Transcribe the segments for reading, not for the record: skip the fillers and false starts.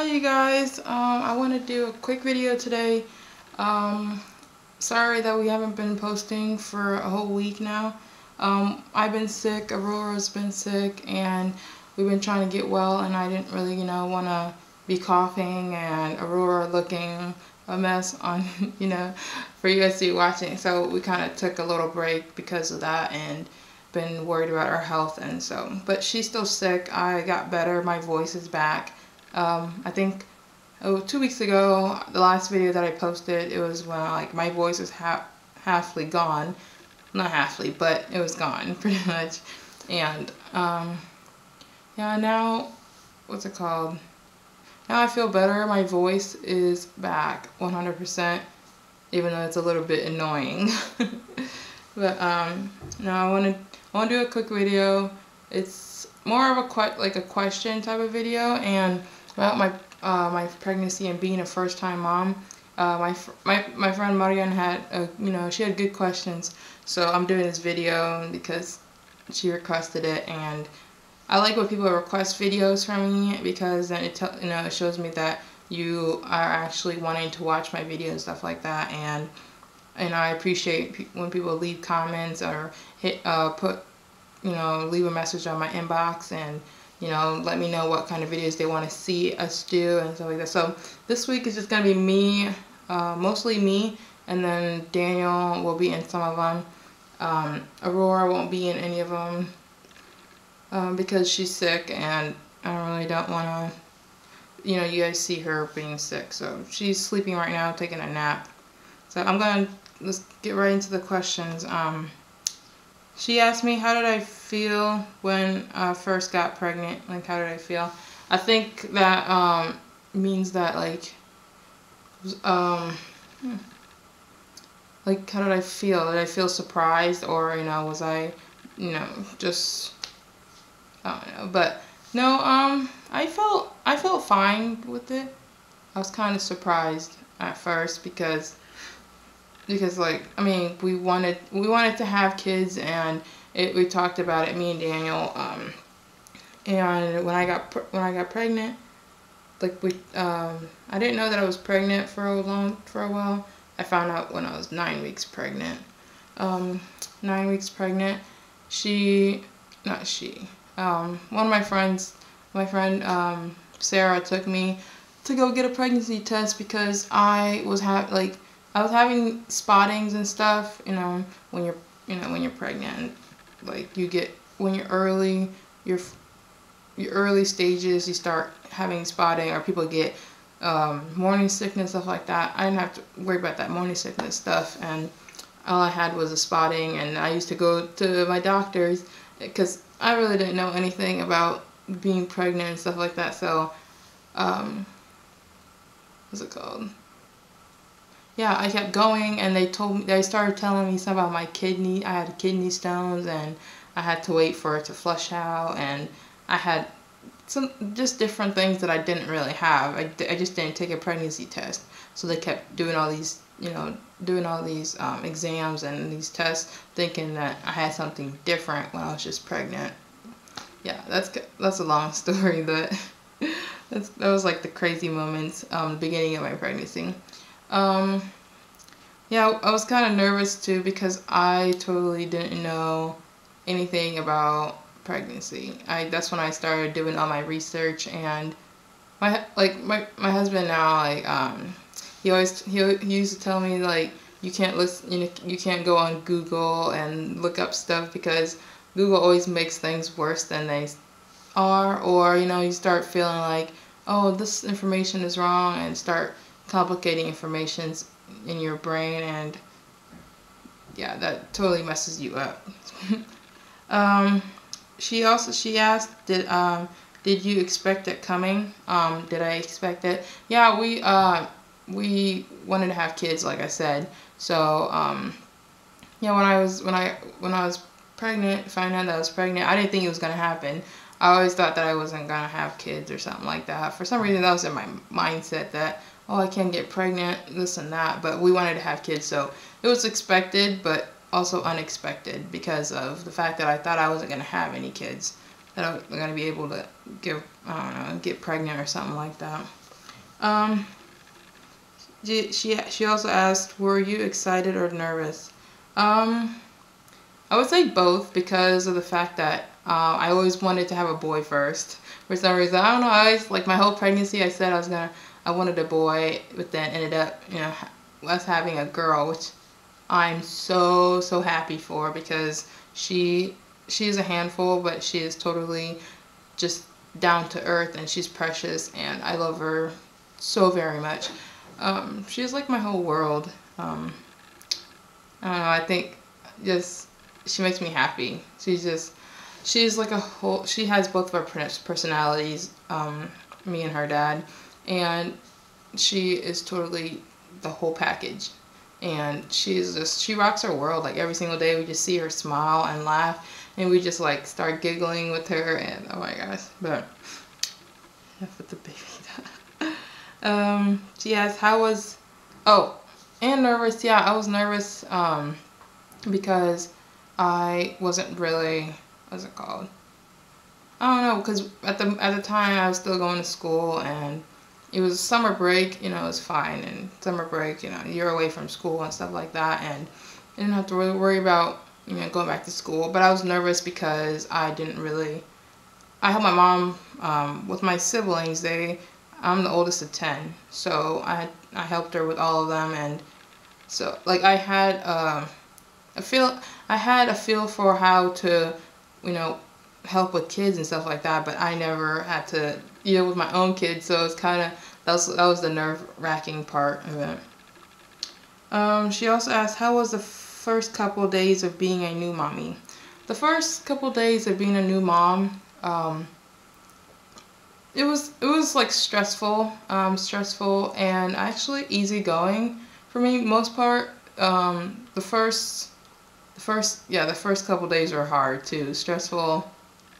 you guys. I want to do a quick video today. Sorry that we haven't been posting for a whole week now. I've been sick, Aurora's been sick, and we've been trying to get well, and I didn't really, want to be coughing and Aurora looking a mess on, for you guys to be watching. So we kind of took a little break because of that and been worried about our health, and so, but she's still sick. I got better, my voice is back. I think 2 weeks ago, the last video that I posted, it was when my voice was halfly gone. Not halfly, but it was gone pretty much. And yeah, now what's it called? Now I feel better. My voice is back 100%, even though it's a little bit annoying. But now I want to do a quick video. It's more of a question type of video, and about my pregnancy and being a first-time mom. My friend Marian had she had good questions, so I'm doing this video because she requested it, and I like when people request videos from me because then it shows me that you are actually wanting to watch my video and stuff like that, and I appreciate when people leave comments or leave a message on my inbox and let me know what kind of videos they want to see us do and stuff like that. So this week is just gonna be me, mostly me, and then Daniel will be in some of them. Aurora won't be in any of them because she's sick, and I really don't want to, you guys see her being sick. So she's sleeping right now, taking a nap. So let's get right into the questions. She asked me, how did I feel when I first got pregnant? How did I feel? I think that means that how did I feel? Did I feel surprised, or was I just, I don't know. But no, I felt fine with it. I was kind of surprised at first because we wanted to have kids, and we talked about it, me and Daniel, and when I got pregnant, I didn't know that I was pregnant for a while. I found out when I was 9 weeks pregnant. 9 weeks pregnant. One of my friends, Sarah, took me to go get a pregnancy test because I was having spottings and stuff, when you're pregnant, when you're early, your early stages, you start having spotting, or people get morning sickness, stuff like that. I didn't have to worry about that morning sickness stuff, and all I had was a spotting, and I used to go to my doctors because I really didn't know anything about being pregnant and stuff like that. So what's it called? Yeah, I kept going, and they started telling me something about my kidney. I had kidney stones, and I had to wait for it to flush out, and I had just different things that I didn't really have. I just didn't take a pregnancy test, so they kept doing all these, exams and these tests, thinking that I had something different when I was just pregnant. Yeah, that's a long story, but that was the crazy moments, beginning of my pregnancy. Yeah, I was kind of nervous too because I totally didn't know anything about pregnancy. That's when I started doing all my research, and my husband now, he used to tell me you can't listen, you can't go on Google and look up stuff because Google always makes things worse than they are, or you start feeling oh, this information is wrong, and start complicating information in your brain, and yeah, that totally messes you up. She asked, did you expect it coming? Did I expect it? Yeah, we wanted to have kids, like I said. So yeah, when I was pregnant, found out that I was pregnant, I didn't think it was gonna happen. I always thought that I wasn't gonna have kids or something like that. For some reason, that was in my mindset that, oh, I can't get pregnant, this and that. But we wanted to have kids, so it was expected, but also unexpected because of the fact that I thought I wasn't going to have any kids, that I was going to be able to get pregnant or something like that. Um, she also asked, were you excited or nervous? I would say both because of the fact that I always wanted to have a boy first. For some reason, I don't know. I always, like my whole pregnancy, I said I wanted a boy, but then ended up, us having a girl, which I'm so happy for because she is a handful, but she is totally just down to earth and she's precious and I love her so very much. She's like my whole world. I don't know. I think just she makes me happy. She's like a whole. She has both of our personalities. Me and her dad, and she is totally the whole package. And she rocks our world. Like every single day, we just see her smile and laugh, and we just like start giggling with her. And oh my gosh! But enough with the baby. She asked, "How was?" Oh, and nervous. Yeah, I was nervous. Because I wasn't really, what's it called? I don't know, because at the time I was still going to school and it was summer break, it was fine. And summer break, you're away from school and stuff like that, and I didn't have to really worry about going back to school. But I was nervous because I didn't really. I helped my mom with my siblings. I'm the oldest of 10, so I helped her with all of them, and so like I had a feel for how to, help with kids and stuff like that, but I never had to deal with my own kids, so it's kind of that was the nerve-wracking part of it. She also asked, how was the first couple of days of being a new mommy? The first couple of days of being a new mom, it was like stressful and actually easygoing for me most part. The first couple days were hard too, stressful.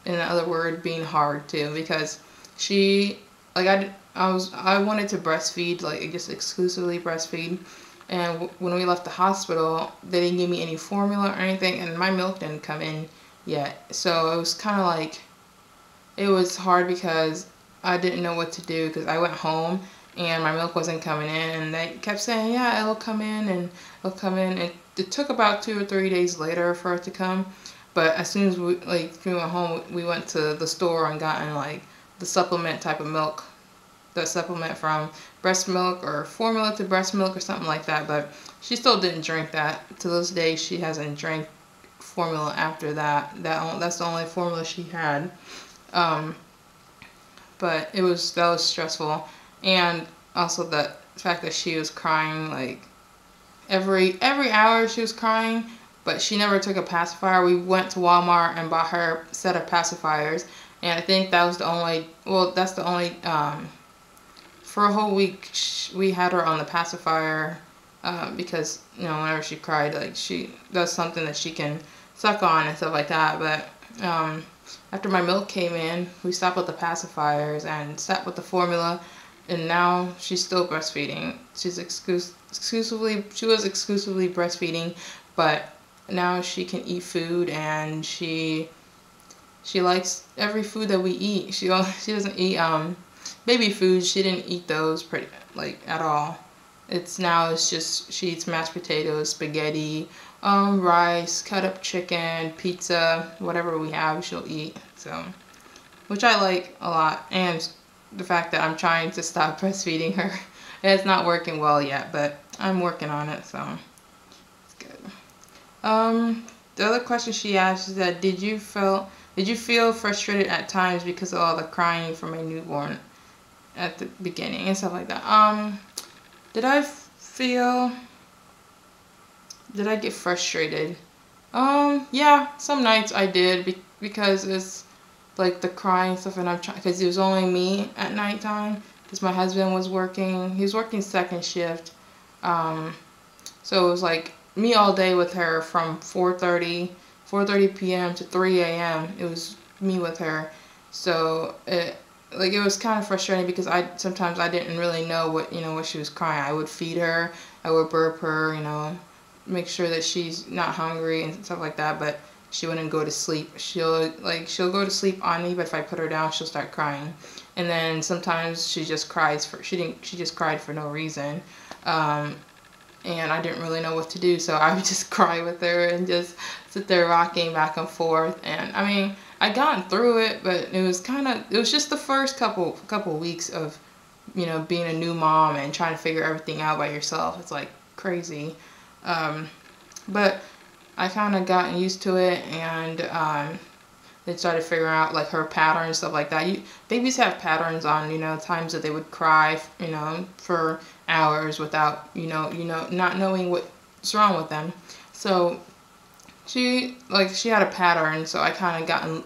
In other word, being hard too, because I wanted to breastfeed, like just exclusively breastfeed, and when we left the hospital, they didn't give me any formula or anything, and my milk didn't come in yet, so it was kind of like it was hard because I didn't know what to do because I went home and my milk wasn't coming in, and they kept saying, yeah, it'll come in and it'll come in. It took about 2 or 3 days later for it to come, but as soon as we went home, we went to the store and gotten like the supplement type of milk, the supplement from breast milk or formula to breast milk or something like that. But she still didn't drink that. To this day, she hasn't drank formula after that. That's the only formula she had. But that was stressful, and also the fact that she was crying like every hour she was crying, but she never took a pacifier. We went to Walmart and bought her a set of pacifiers, and I think that was that's the only for a whole week we had her on the pacifier because whenever she cried, like that's something that she can suck on and stuff like that. But after my milk came in, we stopped with the pacifiers and stopped with the formula, and now she's still breastfeeding. She was exclusively breastfeeding, but now she can eat food, and she likes every food that we eat. She doesn't eat baby food. She didn't eat those at all. It's just she eats mashed potatoes, spaghetti, rice, cut up chicken, pizza, whatever we have, she'll eat. So, which I like a lot, and the fact that I'm trying to stop breastfeeding her, it's not working well yet, but I'm working on it, so it's good. The other question she asked is that did you feel frustrated at times because of all the crying from a newborn at the beginning and stuff like that? Did I get frustrated? Yeah, some nights I did because it's like the crying stuff, and I'm trying because it was only me at nighttime because my husband was working. He was working second shift, so it was like me all day with her from 4:30 p.m. to 3 a.m. It was me with her, so it was kind of frustrating because sometimes I didn't really know what she was crying. I would feed her, I would burp her, make sure that she's not hungry and stuff like that. But she wouldn't go to sleep. She'll go to sleep on me, but if I put her down, she'll start crying. And then sometimes she just cried for no reason. And I didn't really know what to do, so I would just cry with her and just sit there rocking back and forth. And I mean, I got through it, but it was just the first couple weeks of, you know, being a new mom and trying to figure everything out by yourself. It's like crazy. But I kind of gotten used to it, and they started figuring out like her pattern and stuff like that. Babies have patterns on, you know, times that they would cry, you know, for hours without, you know, not knowing what's wrong with them. So she had a pattern, so I kind of gotten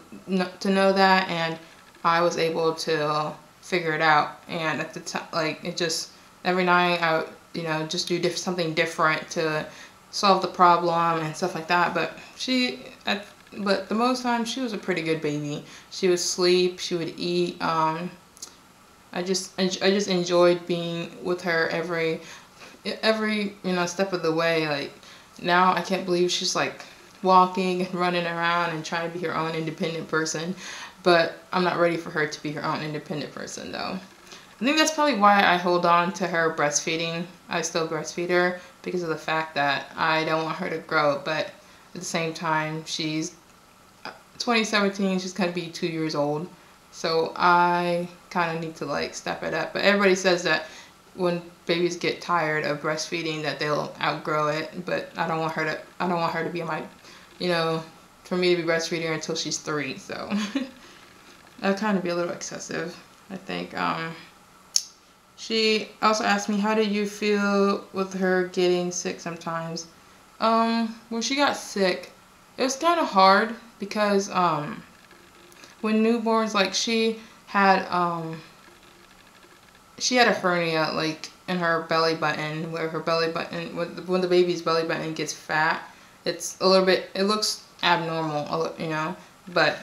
to know that, and I was able to figure it out. And at the time, like, it just, every night I would, you know, just do something different to solve the problem and stuff like that. But but the most time she was a pretty good baby. She would sleep, she would eat. I just enjoyed being with her every you know, step of the way. Like, now I can't believe she's like walking and running around and trying to be her own independent person. But I'm not ready for her to be her own independent person though. I think that's probably why I hold on to her breastfeeding. I still breastfeed her because of the fact that I don't want her to grow. But at the same time, she's 2017, she's gonna be 2 years old. So I kind of need to like step it up. But everybody says that when babies get tired of breastfeeding that they'll outgrow it. But I don't want her to be my, you know, for me to be breastfeeding her until she's 3. So that'd kind of be a little excessive, I think. She also asked me, how did you feel with her getting sick sometimes? When she got sick, it was kind of hard because when newborns, like, she had a hernia, like, in her belly button, where her belly button, when the baby's belly button gets fat, it's a little bit, it looks abnormal, you know. But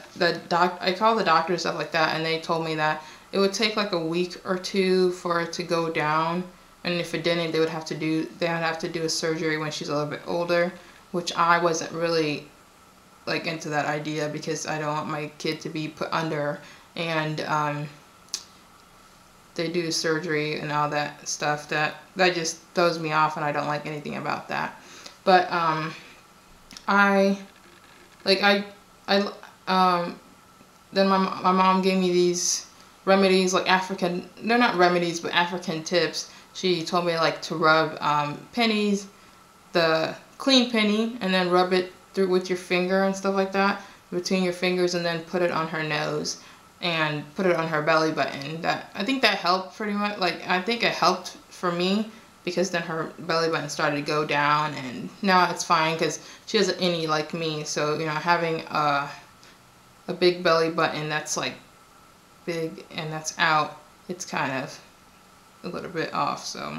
I called the doctor and stuff like that, and they told me that it would take like a week or 2 for it to go down, and if it didn't, they would have to do a surgery when she's a little bit older, which I wasn't really like into that idea because I don't want my kid to be put under, and they do surgery and all that stuff that just throws me off, and I don't like anything about that. But then my mom gave me these remedies, like they're not remedies, but African tips. She told me like to rub pennies, the clean penny, and then rub it through with your finger and stuff like that, between your fingers, and then put it on her nose and put it on her belly button. I think that helped pretty much. Like, I think it helped for me because then her belly button started to go down, and now it's fine because she has an innie like me. So, you know, having a big belly button that's like big and that's out, it's kind of a little bit off. So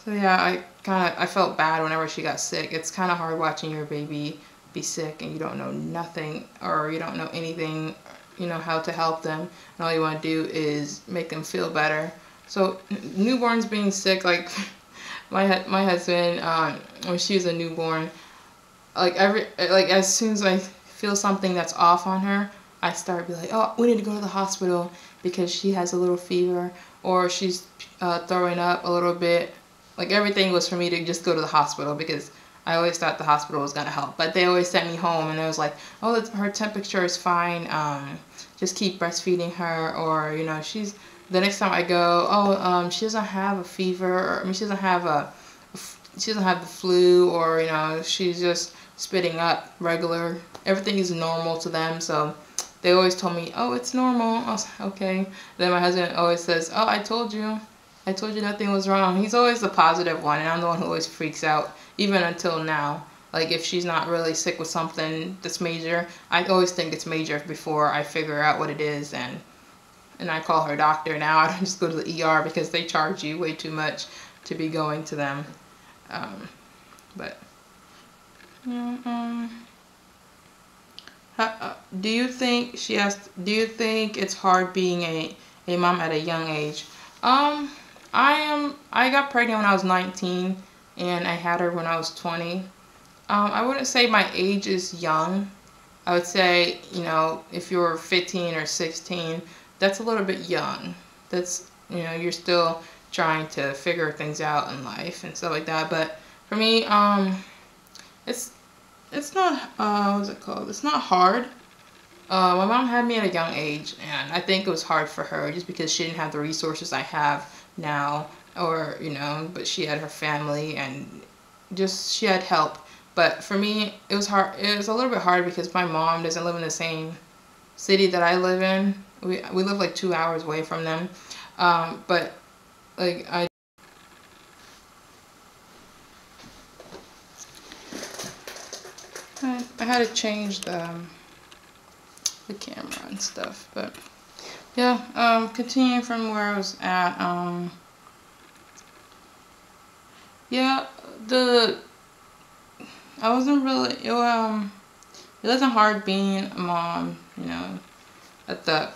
yeah, I felt bad whenever she got sick. It's kind of hard watching your baby be sick and you don't know nothing, or you don't know anything, you know, how to help them, and all you want to do is make them feel better. So newborns being sick, like my husband, when she was a newborn, like as soon as I feel something that's off on her, I start be like, oh, we need to go to the hospital because she has a little fever, or she's throwing up a little bit. Like, everything was for me to just go to the hospital because I always thought the hospital was going to help. But they always sent me home, and it was like, oh, her temperature is fine, just keep breastfeeding her. Or, you know, the next time I go, oh, she doesn't have a fever, or I mean, she doesn't have the flu, or, you know, she's just spitting up regular. Everything is normal to them, so they always told me, oh, it's normal. I was like, okay. Then my husband always says, oh, I told you nothing was wrong. He's always the positive one, and I'm the one who always freaks out, even until now. Like, if she's not really sick with something that's major, I always think it's major before I figure out what it is, and I call her doctor now. I don't just go to the ER because they charge you way too much to be going to them. But yeah, do you think, she asked, do you think it's hard being a mom at a young age? I got pregnant when I was 19, and I had her when I was 20. I wouldn't say my age is young. I would say, if you're 15 or 16, that's a little bit young. That's, you're still trying to figure things out in life and stuff like that. But for me, it's not, what's it called? It's not hard. My mom had me at a young age, and I think it was hard for her just because she didn't have the resources I have now, or, but she had her family and just she had help. But for me, it was hard. It was a little bit hard because my mom doesn't live in the same city that I live in. We live like 2 hours away from them. But like I had to change the camera and stuff. But yeah, continuing from where I was at. Yeah, I wasn't really it wasn't hard being a mom, at the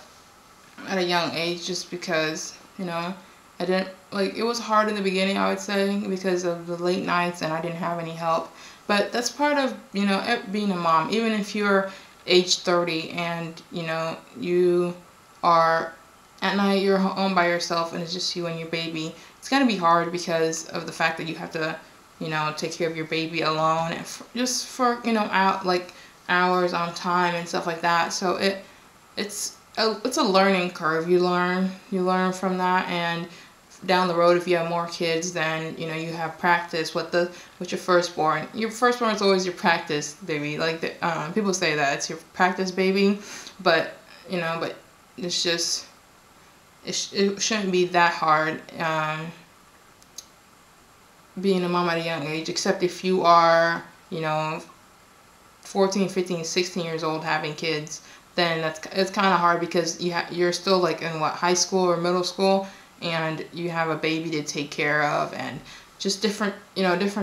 at a young age, just because, I didn't like, it was hard in the beginning, I would say, because of the late nights and I didn't have any help. But that's part of, being a mom. Even if you're age 30 and, you are at night, you're home by yourself and it's just you and your baby, it's going to be hard because of the fact that you have to, take care of your baby alone, and just for, out like hours on time and stuff like that. So it's a learning curve. You learn from that, and down the road, if you have more kids, then you have practice with your firstborn. Your firstborn is always your practice baby. Like people say that it's your practice baby, but but it's just it shouldn't be that hard. Being a mom at a young age, except if you are 14, 15, 16 years old having kids, then it's kind of hard because you're still like in high school or middle school, and you have a baby to take care of, and just different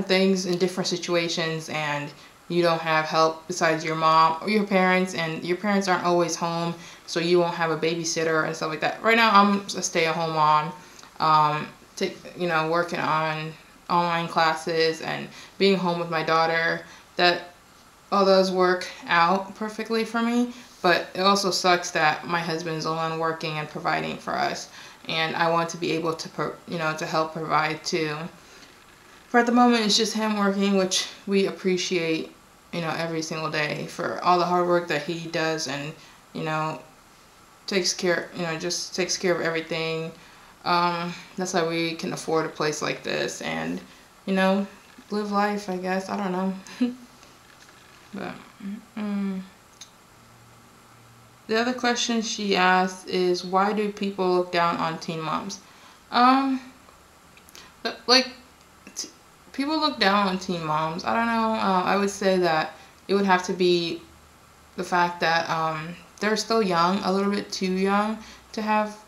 things in different situations, and you don't have help besides your mom or your parents, and your parents aren't always home, so you won't have a babysitter and stuff like that. Right now I'm a stay-at-home mom, working on online classes and being home with my daughter. That all those work out perfectly for me, but it also sucks that my husband's the one working and providing for us, and I want to be able to to help provide too. For at the moment, it's just him working, which we appreciate every single day for all the hard work that he does, and takes care just takes care of everything. That's why we can afford a place like this and, live life, I guess. I don't know. But, the other question she asked is, why do people look down on teen moms? Like, people look down on teen moms. I don't know. I would say that it would have to be the fact that, they're still young, a little bit too young to have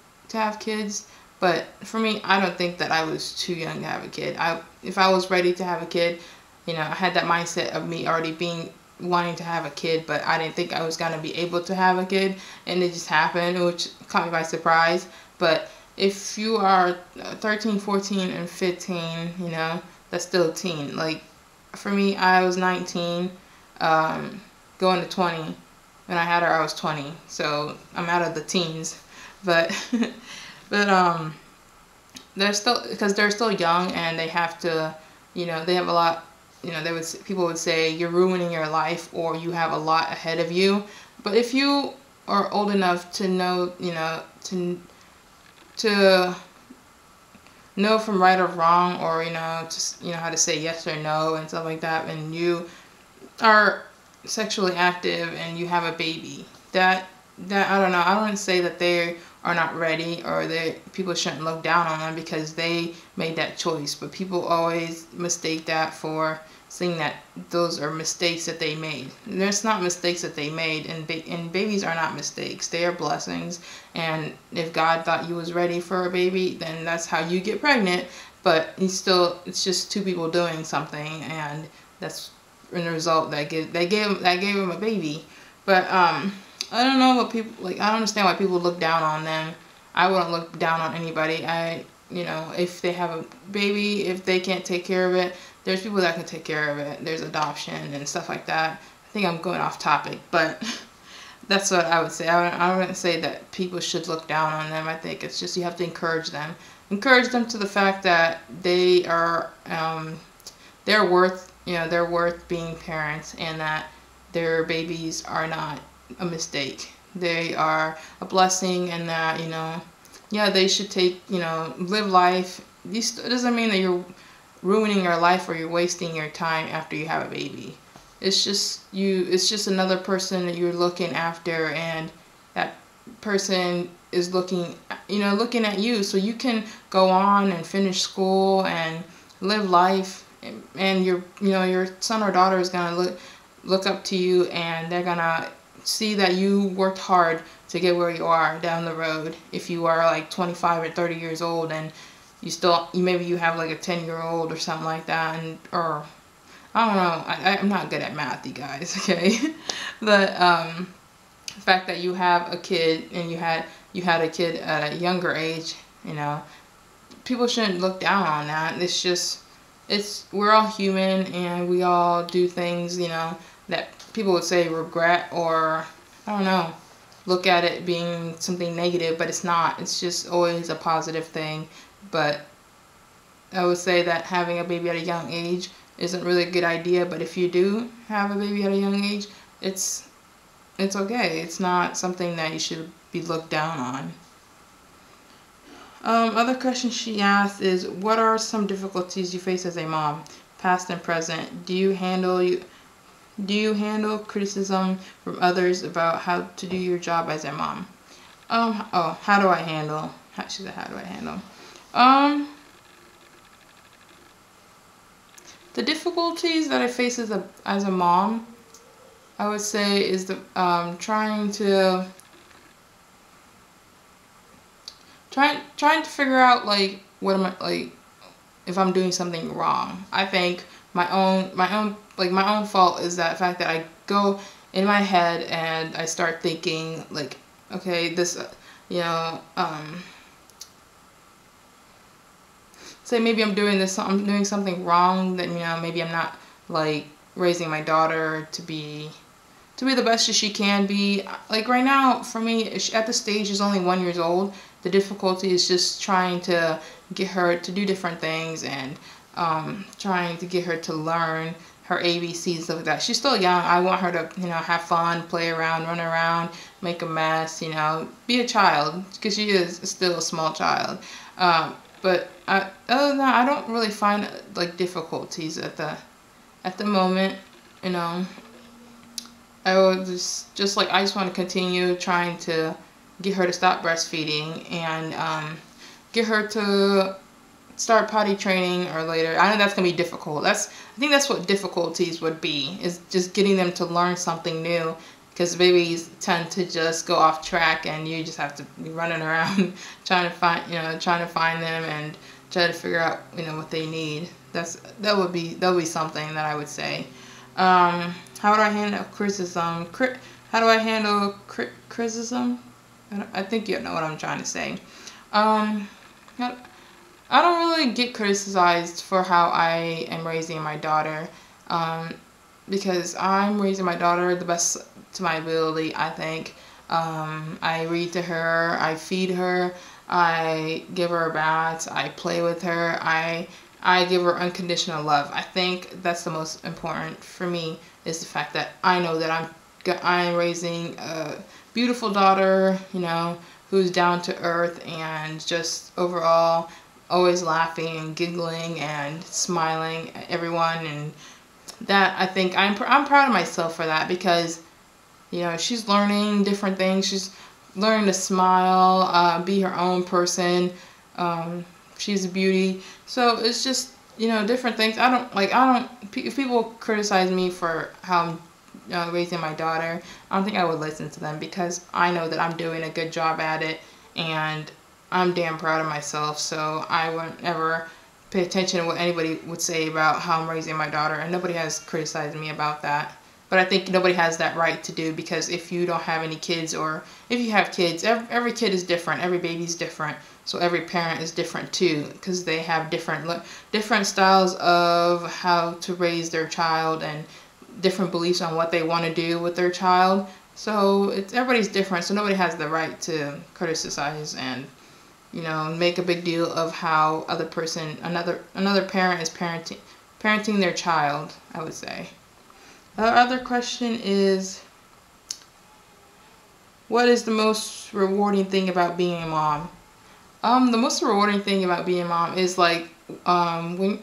kids. But for me, I don't think that I was too young to have a kid. If I was ready to have a kid, I had that mindset of me already wanting to have a kid, but I didn't think I was going to be able to have a kid, and it just happened, which caught me by surprise. But if you are 13, 14, and 15, that's still a teen. Like, for me, I was 19, going to 20. When I had her, I was 20, so I'm out of the teens. But they're still, because they're still young, and they have to, they have a lot, people would say you're ruining your life, or you have a lot ahead of you. But if you are old enough to know, to know from right or wrong, or just how to say yes or no and stuff like that, and you are sexually active and you have a baby, that I don't know, I don't say that they are not ready, or people shouldn't look down on them because they made that choice. But people always mistake that for saying that those are mistakes that they made. And there's not mistakes that they made, and babies are not mistakes. They are blessings. And if God thought you was ready for a baby, then that's how you get pregnant. But it's just two people doing something, and that's in the result that gave him a baby. But I don't know what people like. I don't understand why people look down on them. I wouldn't look down on anybody. If they have a baby, if they can't take care of it, there's people that can take care of it. There's adoption and stuff like that. I think I'm going off topic, but that's what I would say. I wouldn't say that people should look down on them. I think it's just you have to encourage them. Encourage them to the fact that they are, they're worth, they're worth being parents, and that their babies are not a mistake. They are a blessing, and that, yeah, they should take, live life. It doesn't mean that you're ruining your life or you're wasting your time after you have a baby. It's just another person that you're looking after, and that person is looking at you, so you can go on and finish school and live life, and your son or daughter is gonna look up to you, and they're gonna see that you worked hard to get where you are down the road. If you are like 25 or 30 years old, and maybe you have like a 10-year-old or something like that, or I don't know. I'm not good at math, you guys. Okay, but the fact that you have a kid, and you had a kid at a younger age, people shouldn't look down on that. We're all human, and we all do things, that people would say regret, or I don't know, look at it being something negative, but it's not. It's just always a positive thing. But I would say that having a baby at a young age isn't really a good idea, but if you do have a baby at a young age, it's okay. It's not something that you should be looked down on. Other question she asked is, what are some difficulties you face as a mom, past and present? Do you handle criticism from others about how to do your job as a mom? How do I handle? She said, how do I handle? The difficulties that I face as a mom, I would say, is the trying to figure out like what am I, like, if I'm doing something wrong. I think my own fault is that fact that I go in my head and I start thinking like, okay, this say maybe I'm doing something wrong, that maybe I'm not like raising my daughter to be the best as she can be. Like right now, for me, at the stage she's only 1 year old. The difficulty is just trying to get her to do different things, and trying to get her to learn her ABCs and stuff like that. She's still young. I want her to have fun, play around, run around, make a mess, be a child, because she is still a small child. But other than that, I don't really find like difficulties at the moment. I would just like, I just want to continue trying to get her to stop breastfeeding, and get her to start potty training, or later. I know that's gonna be difficult. I think that's what difficulties would be, is just getting them to learn something new, because babies tend to just go off track, and you just have to be running around trying to find them and try to figure out what they need. That would be something that I would say. How do I handle criticism? How do I handle criticism? I think you know what I'm trying to say. I don't really get criticized for how I am raising my daughter, because I'm raising my daughter the best to my ability, I think. I read to her, I feed her, I give her baths, I play with her, I give her unconditional love. I think that's the most important for me, is the fact that I know that I'm raising a beautiful daughter, who's down to earth, and just overall always laughing and giggling and smiling at everyone. And that, I think I'm proud of myself for that, because she's learning different things. She's learning to smile, be her own person. She's a beauty. So it's just different things. If people criticize me for how I'm raising my daughter, I don't think I would listen to them, because I know that I'm doing a good job at it, and I'm damn proud of myself. So I wouldn't ever pay attention to what anybody would say about how I'm raising my daughter, and nobody has criticized me about that. But I think nobody has that right to do, because if you don't have any kids, or if you have kids, every kid is different, every baby's different. So every parent is different too, because they have different styles of how to raise their child and different beliefs on what they want to do with their child. So everybody's different, so nobody has the right to criticize and, you know, make a big deal of how another parent is parenting their child, I would say. The other question is, what is the most rewarding thing about being a mom? The most rewarding thing about being a mom is like when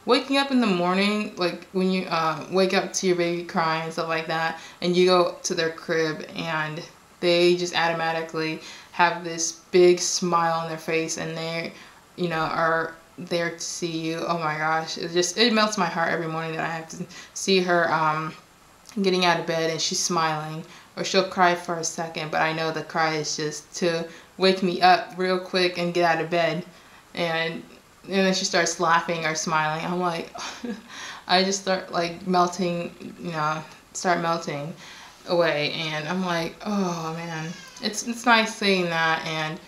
waking up in the morning, like when you wake up to your baby crying and stuff like that, and you go to their crib and they just automatically have this big smile on their face, and they, you know, are there to see you. Oh my gosh, it melts my heart every morning that I have to see her getting out of bed and she's smiling, or she'll cry for a second, but I know the cry is just to wake me up real quick and get out of bed, and then she starts laughing or smiling. I'm like, I just start like melting, you know, start melting away, and I'm like, oh man, it's nice seeing that. And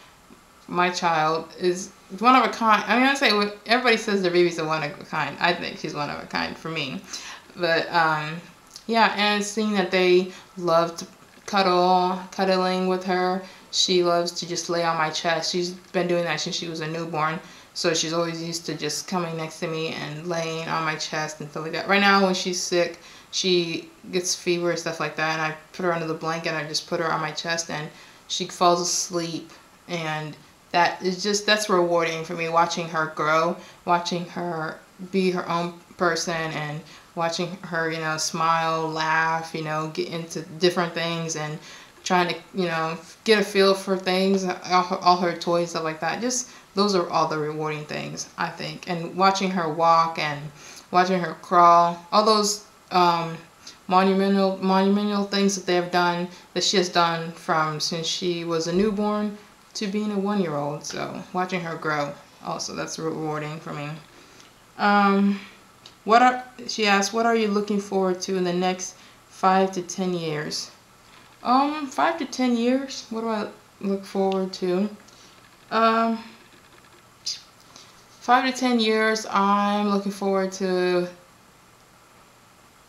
my child is one of a kind. I mean, I say everybody says their baby's a one of a kind. I think she's one of a kind for me, but yeah, and seeing that they love to cuddling with her. She loves to just lay on my chest. She's been doing that since she was a newborn. So she's always used to just coming next to me and laying on my chest and stuff like that. Right now when she's sick, she gets fever and stuff like that, and I put her under the blanket and I just put her on my chest and she falls asleep. And that's rewarding for me, watching her grow, watching her be her own person, and watching her, you know, smile, laugh, you know, get into different things and trying to, you know, get a feel for things, all her toys, stuff like that. Just those are all the rewarding things, I think. And watching her walk and watching her crawl, all those monumental things that they have done, that she has done from since she was a newborn to being a 1-year-old. So watching her grow also, that's rewarding for me. She asked, what are you looking forward to in the next 5 to 10 years? 5 to 10 years, what do I look forward to? 5 to 10 years, I'm looking forward to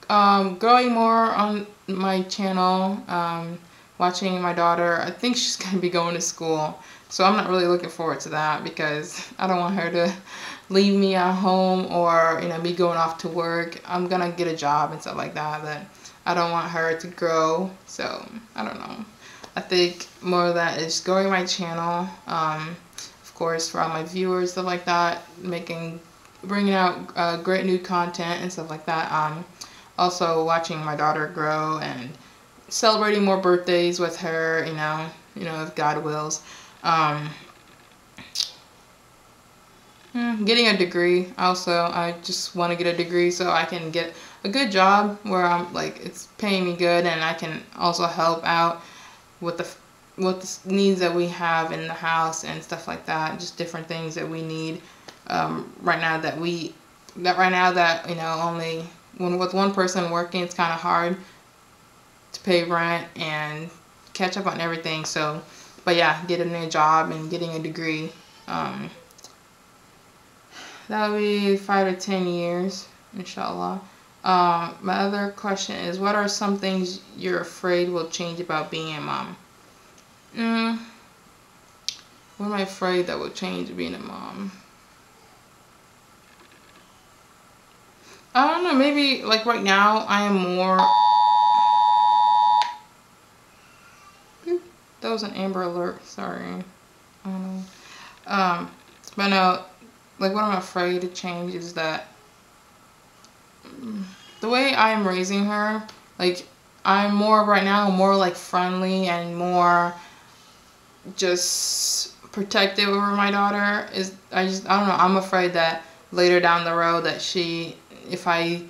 growing more on my channel, watching my daughter. I think she's going to be going to school, so I'm not really looking forward to that, because I don't want her to leave me at home, or, you know, me going off to work. I'm going to get a job and stuff like that, but I don't want her to grow, so I don't know. I think more of that is growing my channel, of course, for all my viewers, stuff like that, bringing out great new content and stuff like that. Also watching my daughter grow and celebrating more birthdays with her, you know, if God wills. Getting a degree also. I just want to get a degree so I can get a good job where I'm like, it's paying me good, and I can also help out with the needs that we have in the house and stuff like that. Just different things that we need right now that you know, only with one person working, it's kind of hard to pay rent and catch up on everything. So, but yeah, getting a job and getting a degree. That would be 5 to 10 years, inshallah. My other question is, what are some things you're afraid will change about being a mom? What am I afraid that will change being a mom? I don't know, maybe like right now I am more... That was an Amber Alert, sorry. I don't know. But no, like what I'm afraid to change is that the way I am raising her, like I'm more right now, more like friendly and more just protective over my daughter. I don't know, I'm afraid that later down the road that if I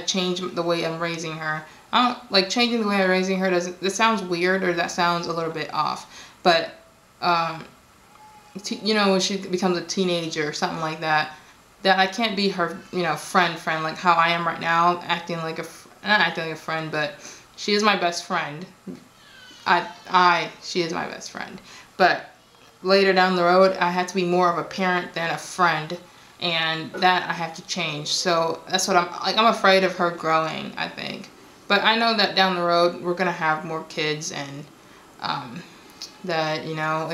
change the way I'm raising her. I don't like changing the way I'm raising her. That sounds weird, or that sounds a little bit off, but you know, when she becomes a teenager or something like that, that I can't be her, you know, friend like how I am right now, not acting like a friend, but she is my best friend. She is my best friend, but later down the road, I have to be more of a parent than a friend, and that I have to change. So that's what I'm afraid of her growing, I think. But I know that down the road we're gonna have more kids, and that, you know,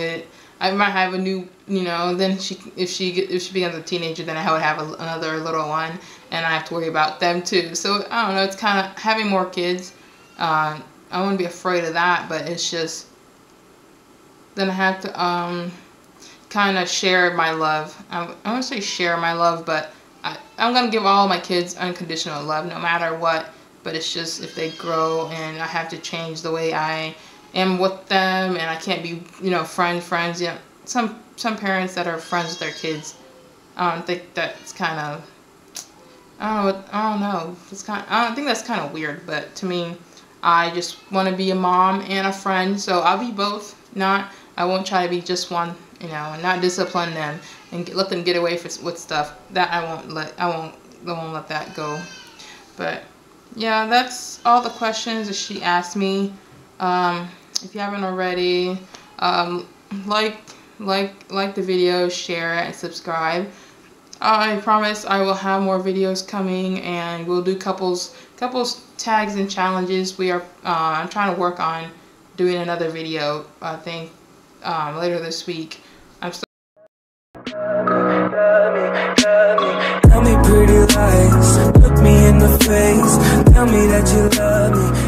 I might have a new, you know, then if she becomes a teenager, then I would have another little one, and I have to worry about them too. So I don't know, it's kind of having more kids. I wouldn't be afraid of that, but it's just then I have to kind of share my love. I want to say share my love, but I'm gonna give all my kids unconditional love no matter what. But it's just if they grow and I have to change the way I am with them, and I can't be, you know, friends. You know, some parents that are friends with their kids, I don't think that's kind of, I don't know. I don't think that's kind of weird. But to me, I just want to be a mom and a friend. So I'll be both. I won't try to be just one. You know, and not discipline them and let them get away with stuff. That I won't let that go. But yeah, that's all the questions that she asked me. If you haven't already, like the video, share it, and subscribe. I promise I will have more videos coming, and we'll do couples tags and challenges. I'm trying to work on doing another video, I think later this week. Tell me pretty lies, look me in the face, tell me that you love me.